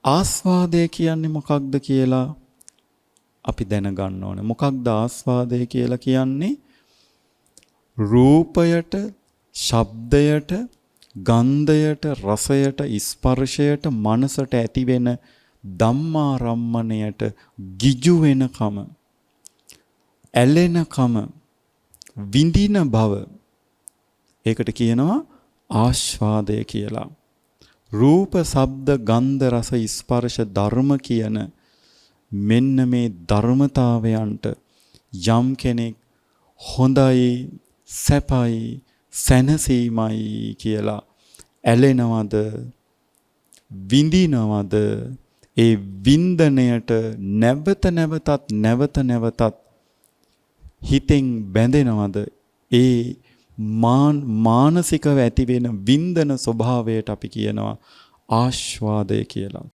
ආස්වාදය කියන්නේ මොකක්ද කියලා අපි දැනගන්න ඕනේ. මොකක්ද ආස්වාදය කියලා කියන්නේ? රූපයට, ශබ්දයට, ගන්ධයට, රසයට, ස්පර්ශයට, මනසට ඇතිවෙන ධම්මාරම්මණයට ගිජු වෙනකම, ඇලෙනකම, විඳින බව, ඒකට කියනවා ආස්වාදය කියලා. රූප, ශබ්ද, ගන්ධ, රස, ස්පර්ශ, ධර්ම කියන මෙන්න මේ ධර්මතාවයන්ට යම් කෙනෙක් හොඳයි, සැපයි, සැනසීමයි කියලා ඇලෙනවද, විඳිනවද, ඒ වින්දනයට නැවත නැවතත් හිතෙන් බැඳෙනවද, ඒ මානසිකව ඇතිවෙන වින්දන ස්වභාවයට අපි කියනවා ආස්වාදය කියලා.